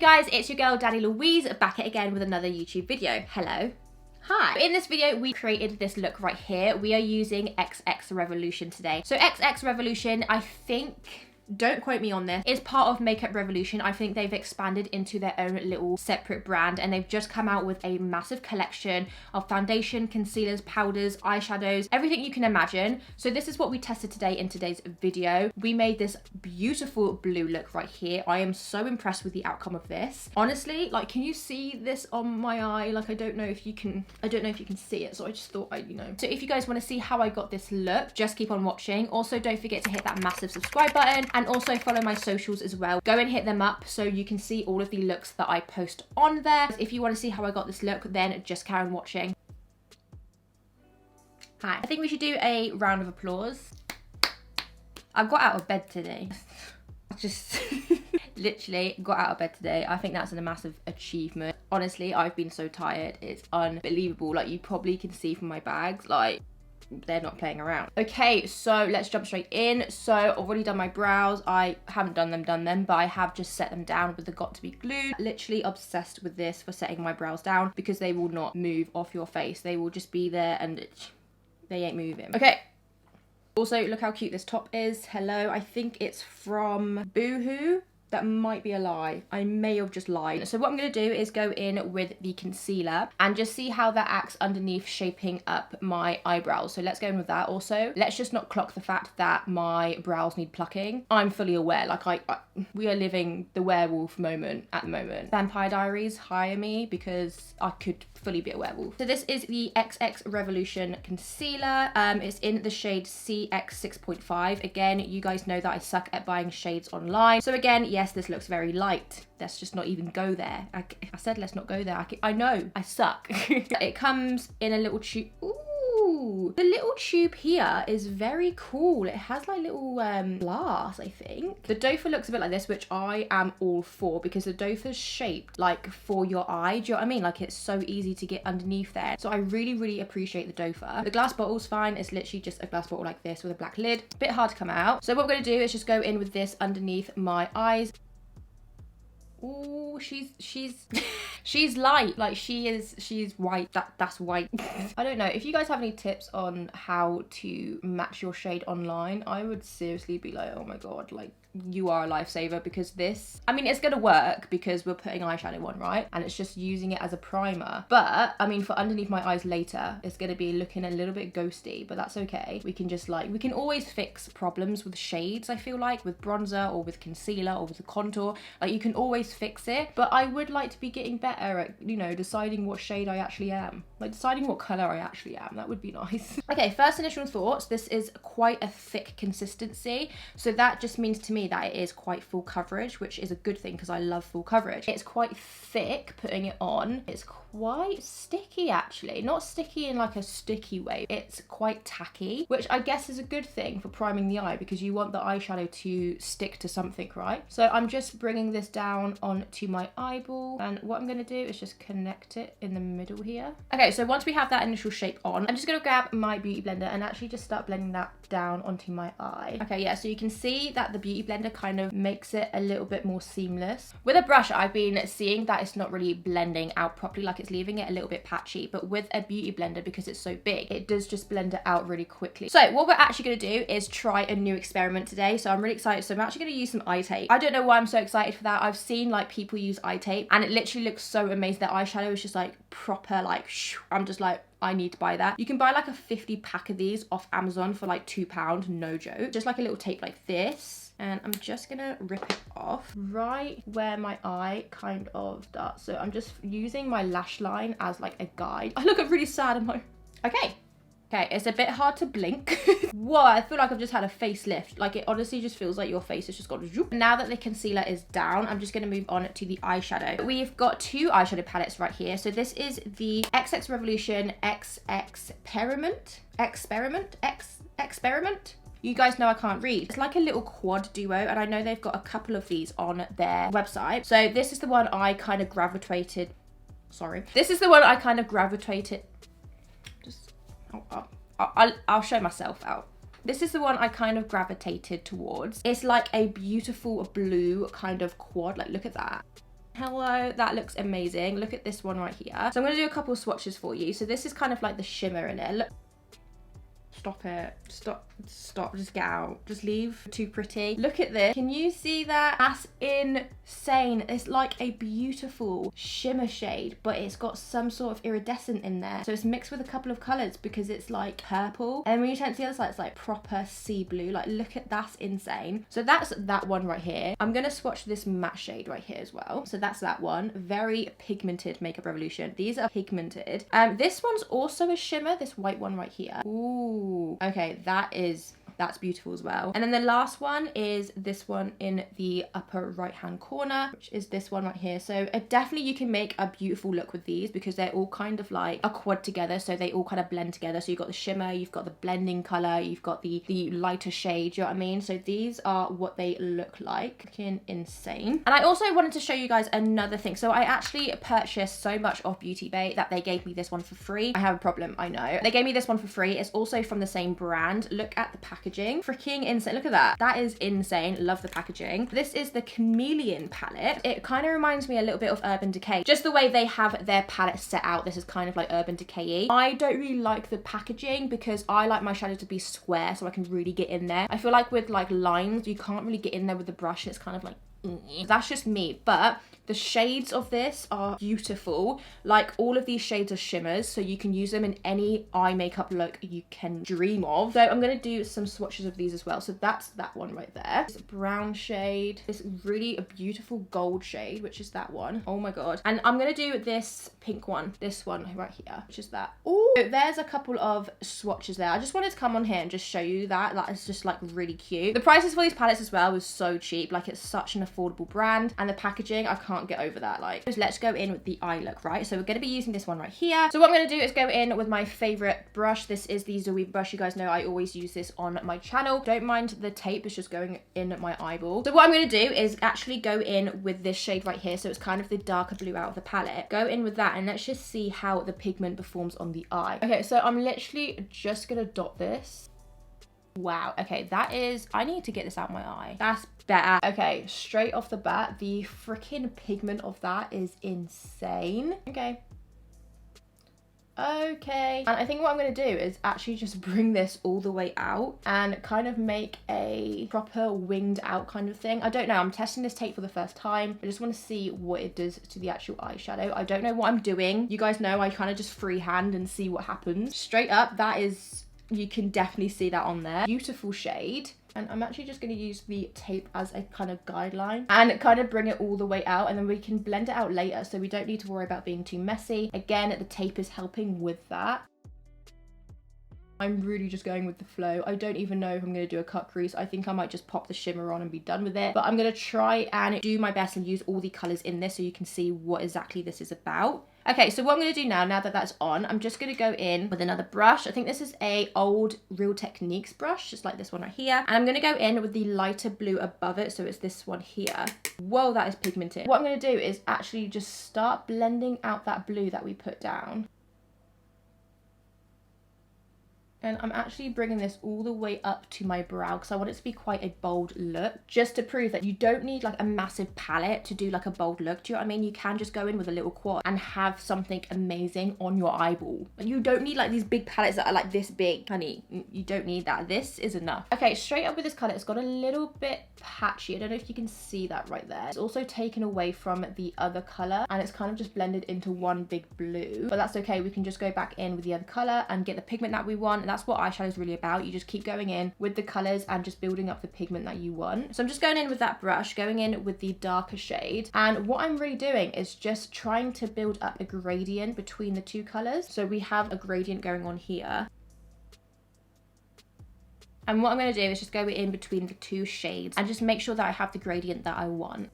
guys, it's your girl Danni Louise back at again with another YouTube video. Hello. Hi. In this video, we created this look right here. We are using XXRevolution today. So XXRevolution, I think, don't quote me on this, is part of Makeup Revolution. I think they've expanded into their own little separate brand, and they've just come out with a massive collection of foundation, concealers, powders, eyeshadows, everything you can imagine. So this is what we tested today in today's video. We made this beautiful blue look right here. I am so impressed with the outcome of this. Honestly, like, can you see this on my eye? Like, I don't know if you can see it, so I just thought I'd, So if you guys want to see how I got this look, just keep on watching. Also, don't forget to hit that massive subscribe button, and also follow my socials as well. Go and hit them up so you can see all of the looks that I post on there. If you want to see how I got this look, then just carry on watching. Hi. I think we should do a round of applause. I got out of bed today. I just literally got out of bed today. I think that's a massive achievement. Honestly, I've been so tired. It's unbelievable. Like, you probably can see from my bags, like, they're not playing around. Okay, so let's jump straight in. So I've already done my brows. I haven't done them, but I have just set them down with the Got2Be Glued. Literally obsessed with this for setting my brows down because they will not move off your face. They will just be there and they ain't moving. Okay. Also, look how cute this top is. Hello, I think it's from Boohoo. That might be a lie. I may have just lied. So what I'm going to do is go in with the concealer and just see how that acts underneath shaping up my eyebrows. So let's go in with that. Also, let's just not clock the fact that my brows need plucking. I'm fully aware, like we are living the werewolf moment at the moment. Vampire Diaries, hire me because I could fully be a werewolf. So this is the XXRevolution Concealer. It's in the shade CX 6.5. Again, you guys know that I suck at buying shades online. So again, yes, this looks very light. Let's just not even go there. I said let's not go there. I know, I suck. It comes in a little tube. Ooh, the little tube here is very cool. It has like little glass, I think. The doe foot looks a bit like this, which I am all for because the doe foot is shaped like for your eye. Do you know what I mean? Like, it's so easy to get underneath there. So I really, really appreciate the doe foot. The glass bottle's fine. It's literally just a glass bottle like this with a black lid. Bit hard to come out. So what we're going to do is just go in with this underneath my eyes. Ooh, she's light. Like, she's white. That's white. I don't know if you guys have any tips on how to match your shade online. I would seriously be like, oh my god, like, you are a lifesaver, because this, I mean, it's gonna work because we're putting eyeshadow on, right? And it's just using it as a primer. But I mean, for underneath my eyes later, it's gonna be looking a little bit ghosty, but that's okay. We can just, like, we can always fix problems with shades, I feel like, with bronzer or with concealer or with the contour. Like, you can always fix it. But I would like to be getting better at, deciding what shade I actually am. Like, deciding what color I actually am. That would be nice. Okay, first initial thoughts. This is quite a thick consistency. So that just means to me that it is quite full coverage, which is a good thing because I love full coverage. It's quite thick putting it on. It's quite sticky, actually. Not sticky in like a sticky way. It's quite tacky, which I guess is a good thing for priming the eye because you want the eyeshadow to stick to something, right? So I'm just bringing this down onto my eyeball, and what I'm going to do is just connect it in the middle here. Okay, so once we have that initial shape on, I'm just going to grab my beauty blender and actually just start blending that down onto my eye. Okay, yeah, so you can see that the beauty blender kind of makes it a little bit more seamless. With a brush, I've been seeing that it's not really blending out properly, like it's leaving it a little bit patchy, but with a beauty blender, because it's so big, it does just blend it out really quickly. So what we're actually going to do is try a new experiment today. So I'm really excited. So I'm actually going to use some eye tape. I don't know why I'm so excited for that. I've seen like people use eye tape and it literally looks so amazing. Their eyeshadow is just like proper, like, I'm just like, I need to buy that. You can buy like a 50 pack of these off Amazon for like £2, no joke. Just like a little tape like this. And I'm just gonna rip it off right where my eye kind of does. So I'm just using my lash line as like a guide. I look really sad in my... Okay, it's a bit hard to blink. Whoa, I feel like I've just had a facelift. Like, it honestly just feels like your face has just got a zoop. Now that the concealer is down, I'm just going to move on to the eyeshadow. We've got two eyeshadow palettes right here. So this is the XXRevolution XXPeriment. Experiment. You guys know I can't read. It's like a little quad duo, and I know they've got a couple of these on their website. So this is the one I kind of gravitated... This is the one I kind of gravitated... I'll show myself out. This is the one I kind of gravitated towards. It's like a beautiful blue kind of quad. Like, look at that. Hello, that looks amazing. Look at this one right here. So I'm gonna do a couple of swatches for you. So this is kind of like the shimmer in it. Look. Stop it. Stop. Just get out. Just leave. Too pretty. Look at this. Can you see that? That's insane. It's like a beautiful shimmer shade, but it's got some sort of iridescent in there. So it's mixed with a couple of colors because it's like purple. And when you turn to the other side, it's like proper sea blue. Like, look at, that's insane. So that's that one right here. I'm going to swatch this matte shade right here as well. So that's that one. Very pigmented Makeup Revolution. These are pigmented. This one's also a shimmer. This white one right here. Ooh. Okay, that's beautiful as well. And then the last one is this one in the upper right hand corner, which is this one right here. So definitely you can make a beautiful look with these because they're all kind of like a quad together, so they all kind of blend together. So you've got the shimmer, you've got the blending color, you've got the lighter shade, you know what I mean? So these are what they look like. Looking insane. And I also wanted to show you guys another thing. So I actually purchased so much off Beauty Bay that they gave me this one for free. I have a problem, I know. They gave me this one for free. It's also from the same brand. Look at the packaging. Freaking insane. Look at that. That is insane. Love the packaging. This is the Chameleon palette. It kind of reminds me a little bit of Urban Decay. Just the way they have their palette set out. This is kind of like Urban Decay-y. I don't really like the packaging because I like my shadow to be square so I can really get in there. I feel like with like lines, you can't really get in there with the brush. It's kind of like, that's just me. But the shades of this are beautiful. Like, all of these shades are shimmers, so you can use them in any eye makeup look you can dream of. So I'm gonna do some swatches of these as well. So that's that one right there. This brown shade, this really a beautiful gold shade, which is that one. Oh my god. And I'm gonna do this pink one, this one right here, which is that. Oh, there's a couple of swatches there. I just wanted to come on here and just show you that. That is just like really cute. The prices for these palettes as well was so cheap. Like, it's such an affordable brand, and the packaging, I can't get over that. Like, just let's go in with the eye look, right? So we're going to be using this one right here. So what I'm going to do is go in with my favorite brush. This is the Zoe brush. You guys know I always use this on my channel. Don't mind the tape, it's just going in my eyeball. So what I'm going to do is actually go in with this shade right here. So it's kind of the darker blue out of the palette. Go in with that and let's just see how the pigment performs on the eye. Okay, so I'm literally just going to dot this. Wow, okay, that is, I need to get this out my eye. That's better. Okay, straight off the bat, the freaking pigment of that is insane. Okay. And I think what I'm going to do is actually just bring this all the way out and kind of make a proper winged out kind of thing. I don't know, I'm testing this tape for the first time. I just want to see what it does to the actual eyeshadow. I don't know what I'm doing. You guys know I kind of just freehand and see what happens. Straight up, that is, you can definitely see that on there. Beautiful shade. And I'm actually just going to use the tape as a kind of guideline and kind of bring it all the way out, and then we can blend it out later so we don't need to worry about being too messy. Again, the tape is helping with that. I'm really just going with the flow. I don't even know if I'm going to do a cut crease. I think I might just pop the shimmer on and be done with it. But I'm going to try and do my best and use all the colours in this so you can see what exactly this is about. Okay, so what I'm going to do now that that's on, I'm just going to go in with another brush. I think this is a old Real Techniques brush, just like this one right here. And I'm going to go in with the lighter blue above it, so it's this one here. Whoa, that is pigmented. What I'm going to do is actually just start blending out that blue that we put down. And I'm actually bringing this all the way up to my brow because I want it to be quite a bold look, just to prove that you don't need like a massive palette to do like a bold look. Do you know what I mean? You can just go in with a little quad and have something amazing on your eyeball. You don't need like these big palettes that are like this big, honey. You don't need that. This is enough. Okay, straight up with this color, it's got a little bit patchy. I don't know if you can see that right there. It's also taken away from the other color and it's kind of just blended into one big blue, but that's okay. We can just go back in with the other color and get the pigment that we want. And that's what eyeshadow is really about. You just keep going in with the colors and just building up the pigment that you want. So I'm just going in with that brush, going in with the darker shade. And what I'm really doing is just trying to build up a gradient between the two colors. So we have a gradient going on here. And what I'm going to do is just go in between the two shades and just make sure that I have the gradient that I want.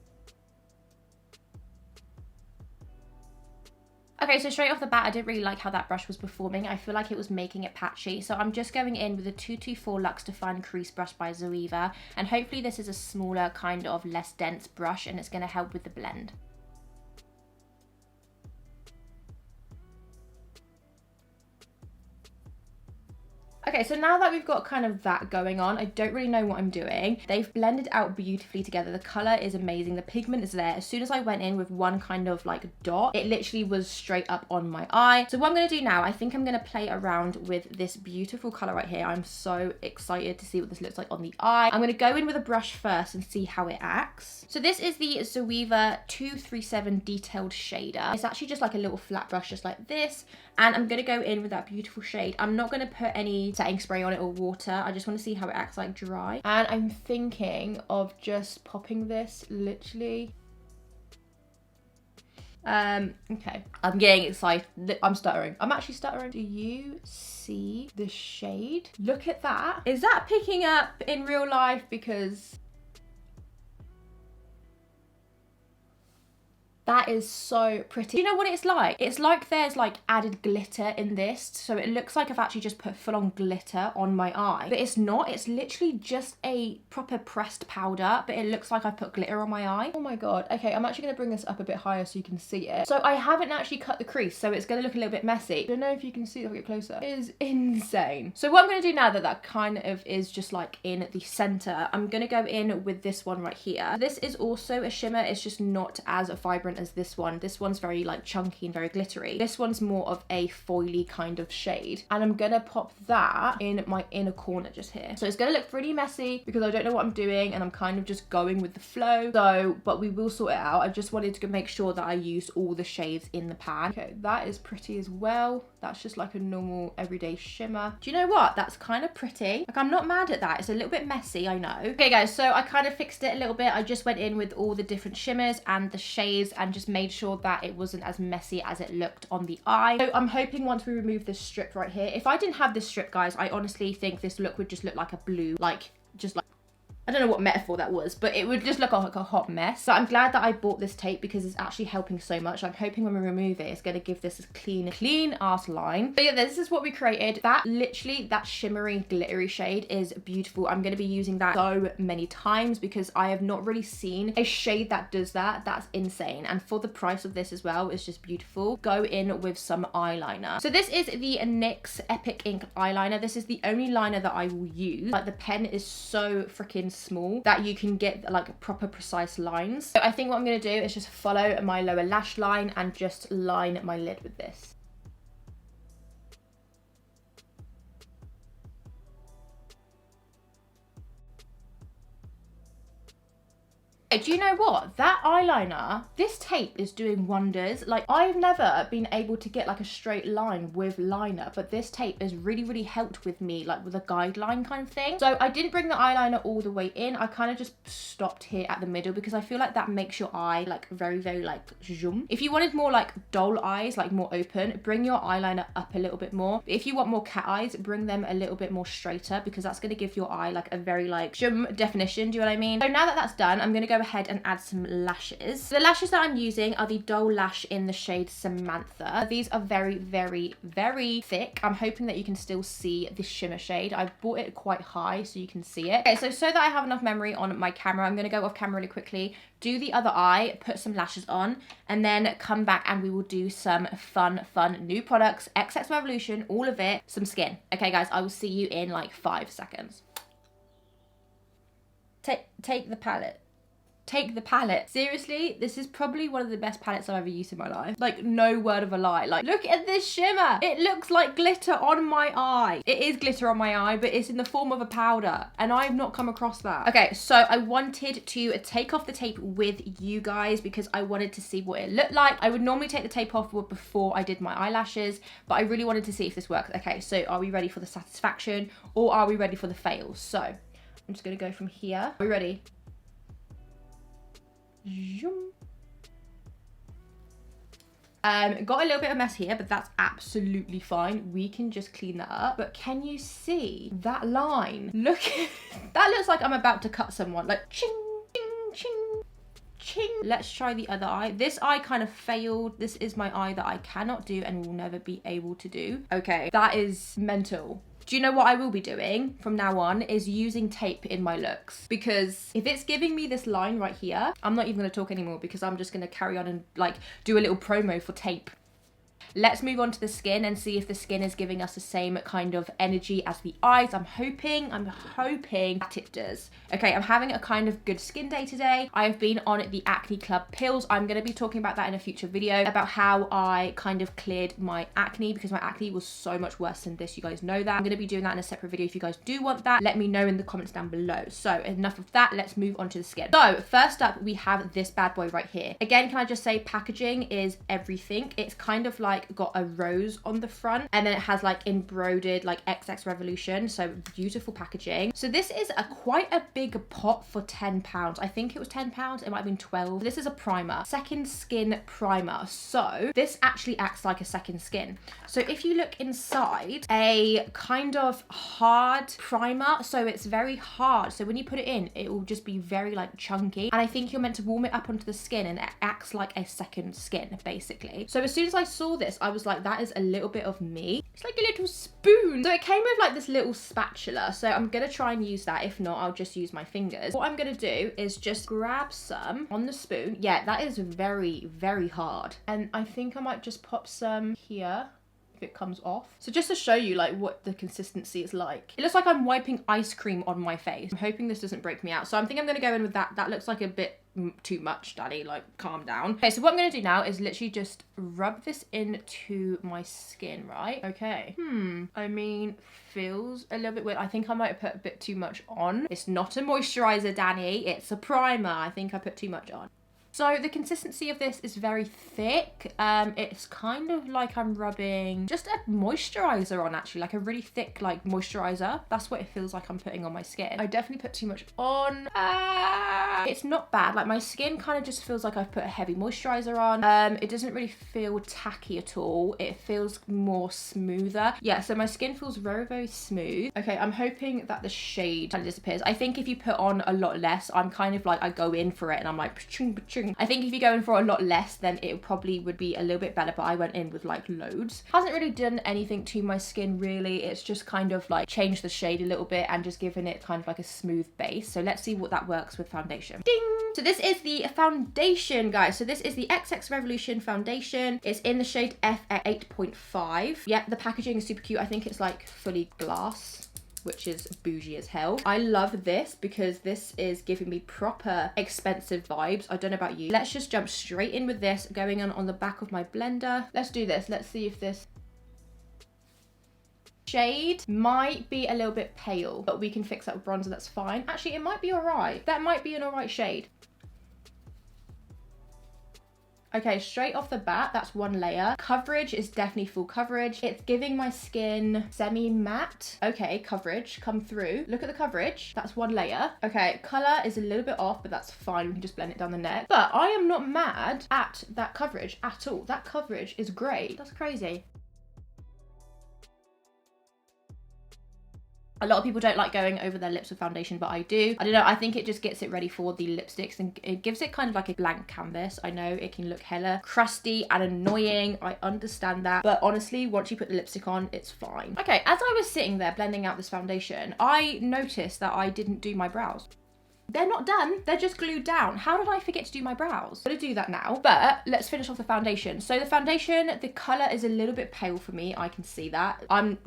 Okay, so straight off the bat, I didn't really like how that brush was performing. I feel like it was making it patchy. So I'm just going in with a 224 Luxe Define Crease Brush by Zoeva. And hopefully this is a smaller, kind of less dense brush and it's going to help with the blend. Okay, so now that we've got kind of that going on, I don't really know what I'm doing. They've blended out beautifully together. The color is amazing. The pigment is there. As soon as I went in with one kind of like dot, it literally was straight up on my eye. So what I'm going to do now, I think I'm going to play around with this beautiful color right here. I'm so excited to see what this looks like on the eye. I'm going to go in with a brush first and see how it acts. So this is the Zoeva 237 Detailed Shader. It's actually just like a little flat brush just like this. And I'm going to go in with that beautiful shade. I'm not going to put any setting spray on it or water. I just want to see how it acts like dry. And I'm thinking of just popping this literally. Okay. I'm getting excited. I'm stuttering. I'm actually stuttering. Do you see the shade? Look at that. Is that picking up in real life? Because that is so pretty. Do you know what it's like? It's like there's like added glitter in this. So it looks like I've actually just put full on glitter on my eye. But it's not. It's literally just a proper pressed powder. But it looks like I put glitter on my eye. Oh my God. Okay, I'm actually going to bring this up a bit higher so you can see it. So I haven't actually cut the crease. So it's going to look a little bit messy. I don't know if you can see it. I'll get closer. It is insane. So what I'm going to do now that kind of is just like in the center, I'm going to go in with this one right here. This is also a shimmer. It's just not as vibrant as this one. This one's very like chunky and very glittery. This one's more of a foily kind of shade. And I'm gonna pop that in my inner corner just here. So it's gonna look pretty messy because I don't know what I'm doing and I'm kind of just going with the flow. So, but we will sort it out. I just wanted to make sure that I used all the shades in the pan. Okay, that is pretty as well. That's just like a normal everyday shimmer. Do you know what? That's kind of pretty. Like, I'm not mad at that. It's a little bit messy, I know. Okay guys, so I kind of fixed it a little bit. I just went in with all the different shimmers and the shades and just made sure that it wasn't as messy as it looked on the eye. So I'm hoping once we remove this strip right here, if I didn't have this strip, guys, I honestly think this look would just look like a blue, like, just like, I don't know what metaphor that was, but it would just look like a hot mess. So I'm glad that I bought this tape because it's actually helping so much. I'm hoping when we remove it, it's going to give this a clean ass line. But yeah, this is what we created. That literally, that shimmery, glittery shade is beautiful. I'm going to be using that so many times because I have not really seen a shade that does that. That's insane. And for the price of this as well, it's just beautiful. Go in with some eyeliner. So this is the NYX Epic Ink eyeliner. This is the only liner that I will use. Like, the pen is so freaking small that you can get like proper precise lines. So I think what I'm going to do is just follow my lower lash line and just line my lid with this. Do you know what? That eyeliner, this tape is doing wonders. Like, I've never been able to get like a straight line with liner, but this tape has really helped with me, like with a guideline kind of thing. So I didn't bring the eyeliner all the way in. I kind of just stopped here at the middle because I feel like that makes your eye like very like zoom. If you wanted more like doll eyes, like more open, bring your eyeliner up a little bit more. But if you want more cat eyes, bring them a little bit more straighter because that's going to give your eye like a very like zoom definition. Do you know what I mean? So now that that's done, I'm going to go ahead and add some lashes. The lashes that I'm using are the Doll Lash in the shade Samantha. These are very thick. I'm hoping that you can still see the shimmer shade. I bought it quite high so you can see it. Okay, so that I have enough memory on my camera, I'm going to go off camera really quickly, do the other eye, put some lashes on, and then come back and we will do some fun new products, XXRevolution, all of it, some skin. Okay guys, I will see you in like 5 seconds. Take the palette. Take the palette. Seriously, this is probably one of the best palettes I've ever used in my life. Like, no word of a lie. Like, look at this shimmer. It looks like glitter on my eye. It is glitter on my eye, but it's in the form of a powder. And I've not come across that. Okay, so I wanted to take off the tape with you guys because I wanted to see what it looked like. I would normally take the tape off before I did my eyelashes, but I really wanted to see if this works. Okay, so are we ready for the satisfaction or are we ready for the fails? So I'm just gonna go from here. Are we ready? Got a little bit of mess here, but that's absolutely fine. We can just clean that up. But can you see that line? Look, that looks like I'm about to cut someone. Like, ching, ching, ching, ching. Let's try the other eye. This eye kind of failed. This is my eye that I cannot do and will never be able to do. Okay, that is mental. Do you know what I will be doing from now on is using tape in my looks, because if it's giving me this line right here, I'm not even going to talk anymore because I'm just going to carry on and like do a little promo for tape. Let's move on to the skin and see if the skin is giving us the same kind of energy as the eyes. I'm hoping that it does. Okay, I'm having a kind of good skin day today. I've been on the Acne Club pills. I'm going to be talking about that in a future video, about how I kind of cleared my acne, because my acne was so much worse than this. You guys know that. I'm going to be doing that in a separate video. If you guys do want that, let me know in the comments down below. So enough of that. Let's move on to the skin. So first up, we have this bad boy right here. Again, can I just say packaging is everything. It's kind of like got a rose on the front, and then it has like embroidered like XXRevolution. So beautiful packaging. So this is quite a big pot for £10. I think it was £10. It might have been 12. This is a primer, second skin primer. So this actually acts like a second skin. So if you look inside, a kind of hard primer. So it's very hard. So when you put it in, it will just be very like chunky. And I think you're meant to warm it up onto the skin, and it acts like a second skin basically. So as soon as I saw this, I was like, that is a little bit of me. It's like a little spoon. So it came with like this little spatula. So I'm gonna try and use that. If not, I'll just use my fingers. What I'm gonna do is just grab some on the spoon. Yeah, that is very, very hard. And I think I might just pop some here if it comes off. So just to show you like what the consistency is like. It looks like I'm wiping ice cream on my face. I'm hoping this doesn't break me out. So I think I'm gonna go in with that. That looks like a bit too much, Danny, like calm down. Okay, so what I'm gonna do now is literally just rub this into my skin, right? Okay. I mean, feels a little bit weird. I think I might have put a bit too much on. It's not a moisturizer, Danny. It's a primer. I think I put too much on. So the consistency of this is very thick. It's kind of like I'm rubbing just a moisturizer on, actually, like a really thick like moisturizer. That's what it feels like I'm putting on my skin. I definitely put too much on. It's not bad. Like my skin kind of just feels like I've put a heavy moisturizer on. It doesn't really feel tacky at all. It feels more smoother. Yeah, so my skin feels very, very smooth. Okay, I'm hoping that the shade kind of disappears. I think if you put on a lot less, I'm kind of like, I go in for it and I'm like, pa-chung, pa-chung. I think if you go in for a lot less, then it probably would be a little bit better, but I went in with like loads. Hasn't really done anything to my skin really. It's just kind of like changed the shade a little bit and just given it kind of like a smooth base. So let's see what that works with foundation. Ding! So this is the foundation, guys. So this is the XXRevolution foundation. It's in the shade F8.5. Yeah, the packaging is super cute. I think it's like fully glass, which is bougie as hell. I love this because this is giving me proper expensive vibes. I don't know about you. Let's just jump straight in with this, going on the back of my blender. Let's do this. Let's see if this shade might be a little bit pale, but we can fix that with bronzer. That's fine. Actually, it might be all right. That might be an all right shade. Okay, straight off the bat, that's one layer. Coverage is definitely full coverage. It's giving my skin semi-matte. Okay, coverage, come through. Look at the coverage. That's one layer. Okay, color is a little bit off, but that's fine. We can just blend it down the neck. But I am not mad at that coverage at all. That coverage is great. That's crazy. A lot of people don't like going over their lips with foundation, but I do. I don't know, I think it just gets it ready for the lipsticks and it gives it kind of like a blank canvas. I know it can look hella crusty and annoying. I understand that. But honestly, once you put the lipstick on, it's fine. Okay, as I was sitting there blending out this foundation, I noticed that I didn't do my brows. They're not done, they're just glued down. How did I forget to do my brows? I'm gonna do that now, but let's finish off the foundation. So the foundation, the color is a little bit pale for me. I can see that. I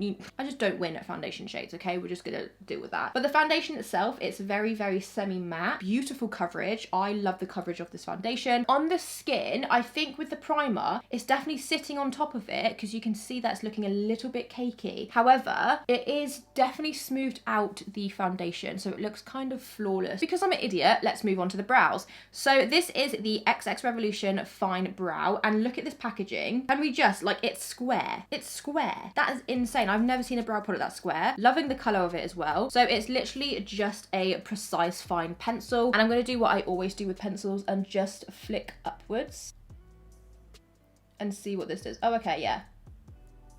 just don't win at foundation shades, okay? We're just gonna deal with that. But the foundation itself, it's very, very semi-matte. Beautiful coverage. I love the coverage of this foundation. On the skin, I think with the primer, it's definitely sitting on top of it because you can see that it's looking a little bit cakey. However, it is definitely smoothed out the foundation, so it looks kind of flawless. Because I'm an idiot, let's move on to the brows. So this is the XXRevolution Fine Brow, and look at this packaging. And we just, like, it's square. It's square. That is insane. I've never seen a brow product that's square. Loving the color of it as well. So it's literally just a precise fine pencil. And I'm going to do what I always do with pencils and just flick upwards and see what this does. Oh, okay, yeah.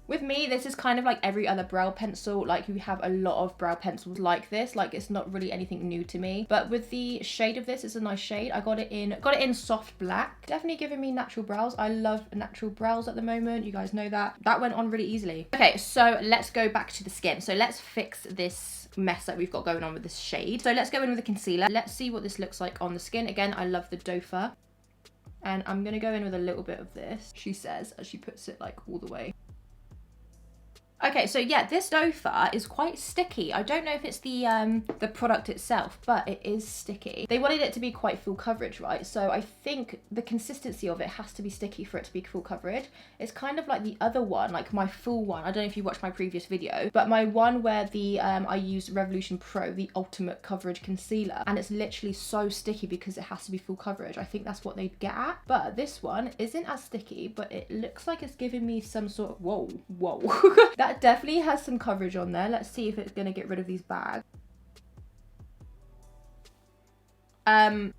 With me, this is kind of like every other brow pencil. Like, you have a lot of brow pencils like this. Like, it's not really anything new to me. But with the shade of this, it's a nice shade. I got it in soft black. Definitely giving me natural brows. I love natural brows at the moment. You guys know that. That went on really easily. Okay, so let's go back to the skin. So let's fix this mess that we've got going on with this shade. So let's go in with the concealer. Let's see what this looks like on the skin. Again, I love the doe foot. And I'm gonna go in with a little bit of this, she says, as she puts it like all the way. Okay, so yeah, this doe fur is quite sticky. I don't know if it's the product itself, but it is sticky. They wanted it to be quite full coverage, right? So I think the consistency of it has to be sticky for it to be full coverage. It's kind of like the other one, like my full one. I don't know if you watched my previous video, but my one where the I used Revolution Pro, the ultimate coverage concealer, and it's literally so sticky because it has to be full coverage. I think that's what they'd get at. But this one isn't as sticky, but it looks like it's giving me some sort of, whoa. That definitely has some coverage on there. Let's see if it's gonna get rid of these bags. Can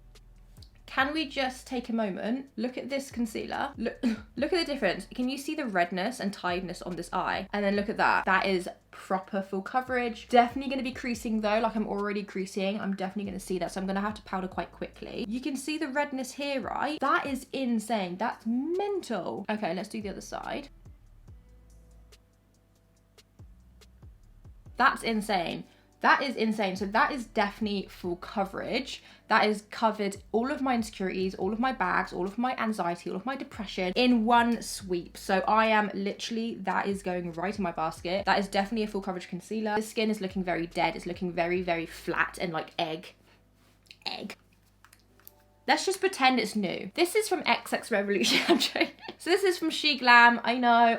we just take a moment, look at this concealer, look at the difference. Can you see the redness and tiredness on this eye? And then look at that. That is proper full coverage. Definitely going to be creasing though, like I'm already creasing. I'm definitely going to see that, so I'm going to have to powder quite quickly. You can see the redness here, right? That is insane. That's mental. Okay, let's do the other side. That's insane. That is insane. So that is definitely full coverage. That is covered all of my insecurities, all of my bags, all of my anxiety, all of my depression in one sweep. So I am literally, that is going right in my basket. That is definitely a full coverage concealer. The skin is looking very dead. It's looking very, very flat and like egg. Let's just pretend it's new. This is from XXRevolution. I'm joking. So this is from SheGlam. I know.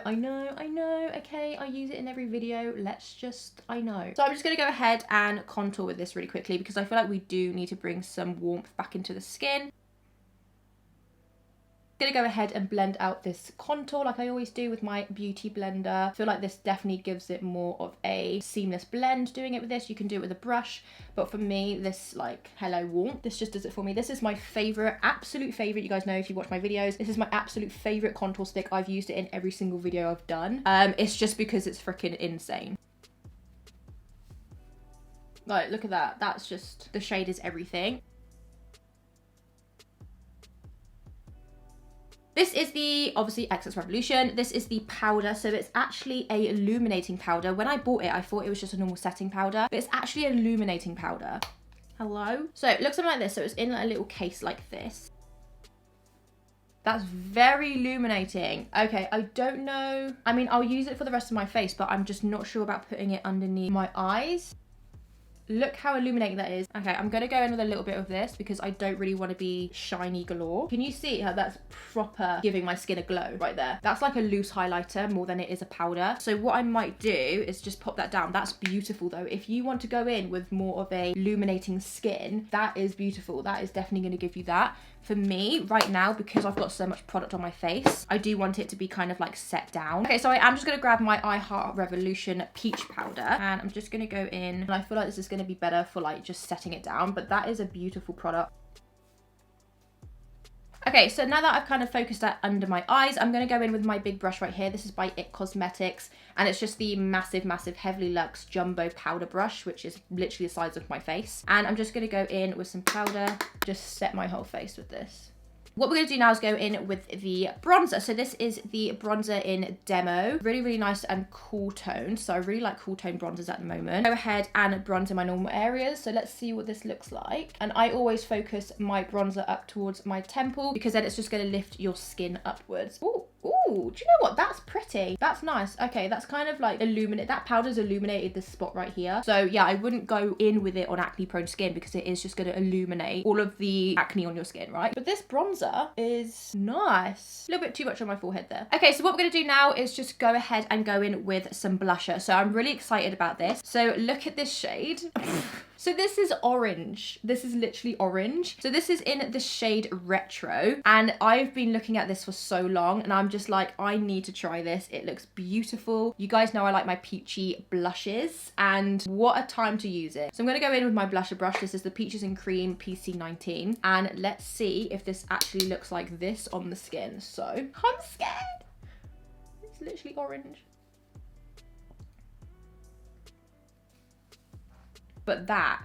Okay, I use it in every video. I know. So I'm just gonna go ahead and contour with this really quickly because I feel like we do need to bring some warmth back into the skin. Gonna go ahead and blend out this contour like I always do with my beauty blender. I feel like this definitely gives it more of a seamless blend. Doing it with this, you can do it with a brush, but for me, this like hello warmth, this just does it for me. This is my favorite, absolute favorite. You guys know if you watch my videos, this is my absolute favorite contour stick. I've used it in every single video I've done. It's just because it's freaking insane. Like, look at that. That's just, the shade is everything. This is the, obviously, XXRevolution. This is the powder, so it's actually a illuminating powder. When I bought it, I thought it was just a normal setting powder, but it's actually an illuminating powder. Hello? So it looks something like this. So it's in a little case like this. That's very illuminating. Okay, I don't know. I mean, I'll use it for the rest of my face, but I'm just not sure about putting it underneath my eyes. Look how illuminating that is. Okay, I'm gonna go in with a little bit of this because I don't really want to be shiny galore. Can you see how that's proper giving my skin a glow right there? That's like a loose highlighter more than it is a powder. So what I might do is just pop that down. That's beautiful though. If you want to go in with more of a illuminating skin, that is beautiful. That is definitely gonna give you that. For me, right now, because I've got so much product on my face, I do want it to be kind of like set down. Okay, so I am just gonna grab my I Heart Revolution Peach Powder and I'm just gonna go in, and I feel like this is gonna be better for like just setting it down, but that is a beautiful product. Okay, so now that I've kind of focused that under my eyes, I'm going to go in with my big brush right here. This is by XXCosmetics, and it's just the massive, Heavily Luxe Jumbo Powder Brush, which is literally the size of my face. And I'm just going to go in with some powder, just set my whole face with this. What we're going to do now is go in with the bronzer. So this is the bronzer in Demo. Really, really nice and cool tone. So I really like cool tone bronzers at the moment. Go ahead and bronze in my normal areas. So let's see what this looks like. And I always focus my bronzer up towards my temple because then it's just going to lift your skin upwards. Ooh. Ooh, do you know what? That's pretty. That's nice. Okay, that's kind of like illuminate. That powder's illuminated this spot right here. So yeah, I wouldn't go in with it on acne prone skin because it is just going to illuminate all of the acne on your skin, right? But this bronzer is nice. A little bit too much on my forehead there. Okay, so what we're going to do now is just go ahead and go in with some blusher. So I'm really excited about this. So look at this shade. So this is orange. This is literally orange. So this is in the shade Retro. And I've been looking at this for so long and I'm just like, I need to try this. It looks beautiful. You guys know I like my peachy blushes and what a time to use it. So I'm gonna go in with my blusher brush. This is the Peaches and Cream PC19. And let's see if this actually looks like this on the skin. So I'm scared. It's literally orange. But that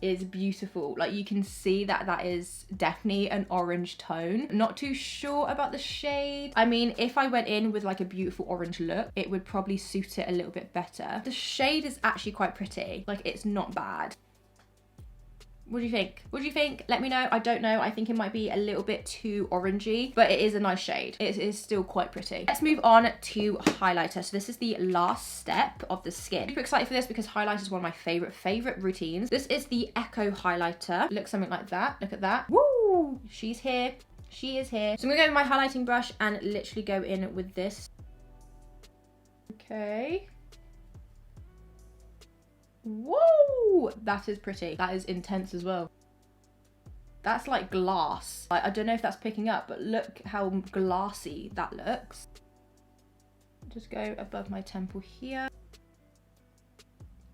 is beautiful. Like you can see that that is definitely an orange tone. Not too sure about the shade. I mean, if I went in with like a beautiful orange look, it would probably suit it a little bit better. The shade is actually quite pretty. Like it's not bad. What do you think? What do you think? Let me know. I don't know. I think it might be a little bit too orangey, but it is a nice shade. It is still quite pretty. Let's move on to highlighter. So this is the last step of the skin. Super excited for this because highlighter is one of my favorite routines. This is the Echo highlighter. Looks something like that. Look at that. Woo! She's here. She is here. So I'm gonna go with my highlighting brush and literally go in with this. Okay. Whoa! That is pretty. That is intense as well. That's like glass. Like, I don't know if that's picking up, but look how glassy that looks. Just go above my temple here.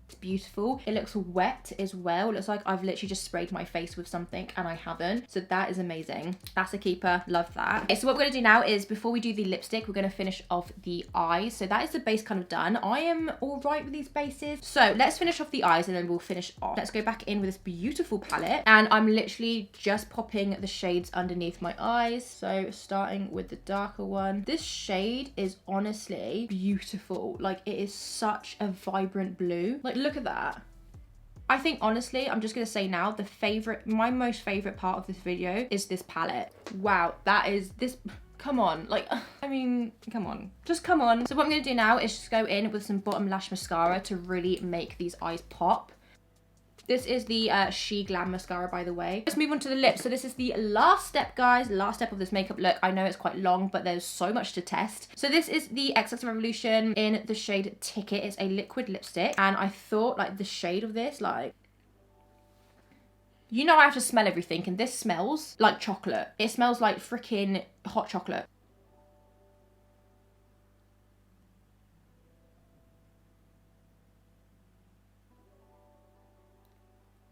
It's beautiful. It looks wet as well. It looks like I've literally just sprayed my face with something and I haven't. So that is amazing. That's a keeper. Love that. Okay, so what we're gonna do now is before we do the lipstick, we're gonna finish off the eyes. So that is the base kind of done. I am all right with these bases. So let's finish off the eyes and then we'll finish off. Let's go back in with this beautiful palette. And I'm literally just popping the shades underneath my eyes. So starting with the darker one. This shade is honestly beautiful. Like, it is such a vibrant blue. Like, look at that. I think honestly, I'm just gonna say now, my most favorite part of this video is this palette. Wow, that is this. Come on, like, I mean, come on, just come on. So what I'm gonna do now is just go in with some bottom lash mascara to really make these eyes pop. This is the SheGlam mascara, by the way. Let's move on to the lips. So this is the last step, guys. Last step of this makeup look. I know it's quite long, but there's so much to test. So this is the XXRevolution in the shade Ticket. It's a liquid lipstick. And I thought, like, the shade of this, like... You know I have to smell everything, and this smells like chocolate. It smells like freaking hot chocolate.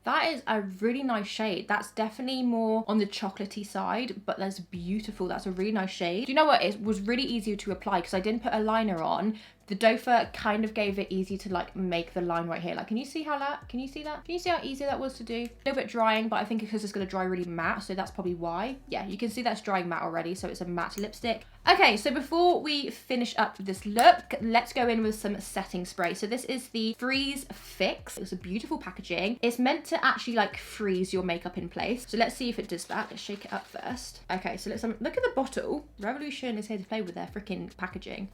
That is a really nice shade. That's definitely more on the chocolatey side, but that's beautiful. That's a really nice shade. Do you know what? It was really easier to apply because I didn't put a liner on. The doe kind of gave it easy to like make the line right here. Like, can you see how that? Can you see that? Can you see how easy that was to do? A little bit drying, but I think because it's going to dry really matte, so that's probably why. Yeah, you can see that's drying matte already, so it's a matte lipstick. Okay, so before we finish up this look, let's go in with some setting spray. So this is the Freeze Fixx. It's a beautiful packaging. It's meant to actually like freeze your makeup in place. So let's see if it does that. Let's shake it up first. Okay, so let's look at the bottle. Revolution is here to play with their freaking packaging.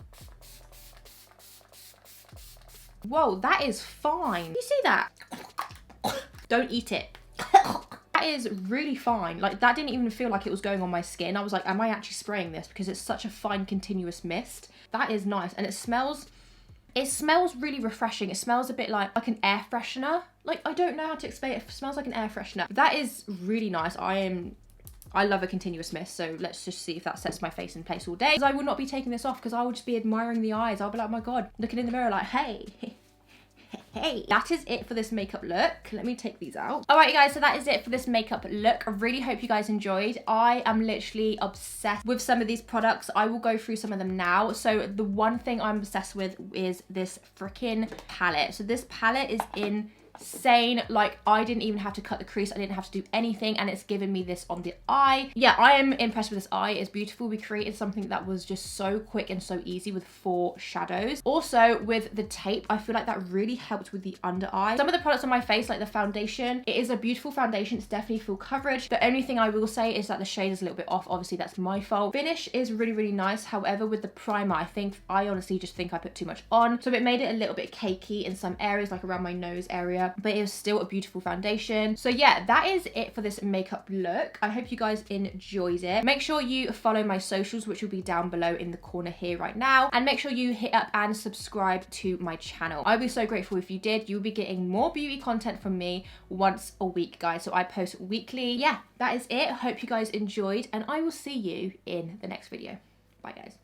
Whoa, that is fine. You see that? Don't eat it. That is really fine. Like, that didn't even feel like it was going on my skin. I was like, am I actually spraying this? Because it's such a fine, continuous mist. That is nice. And it smells really refreshing. It smells a bit like an air freshener. Like, I don't know how to explain it. It smells like an air freshener. That is really nice. I love a continuous mist, so let's just see if that sets my face in place all day. Because I will not be taking this off because I will just be admiring the eyes. I'll be like, oh my God, looking in the mirror like, hey. Hey, that is it for this makeup look. Let me take these out. All right, you guys, so that is it for this makeup look. I really hope you guys enjoyed. I am literally obsessed with some of these products. I will go through some of them now. So the one thing I'm obsessed with is this freaking palette. So this palette is insane. Like, I didn't even have to cut the crease. I didn't have to do anything, and it's given me this on the eye. Yeah, I am impressed with this eye. It's beautiful. We created something that was just so quick and so easy with 4 shadows. Also, with the tape, I feel like that really helped with the under eye. Some of the products on my face, like the foundation, it is a beautiful foundation. It's definitely full coverage. The only thing I will say is that the shade is a little bit off. Obviously, that's my fault. Finish is really, really nice. However, with the primer, I honestly just think I put too much on. So it made it a little bit cakey in some areas, like around my nose area. But it was still a beautiful foundation. So yeah, that is it for this makeup look. I hope you guys enjoyed it. Make sure you follow my socials, which will be down below in the corner here right now. And make sure you hit up and subscribe to my channel. I'd be so grateful if you did. You'll be getting more beauty content from me once a week, guys. So I post weekly. Yeah, that is it. Hope you guys enjoyed, and I will see you in the next video. Bye, guys.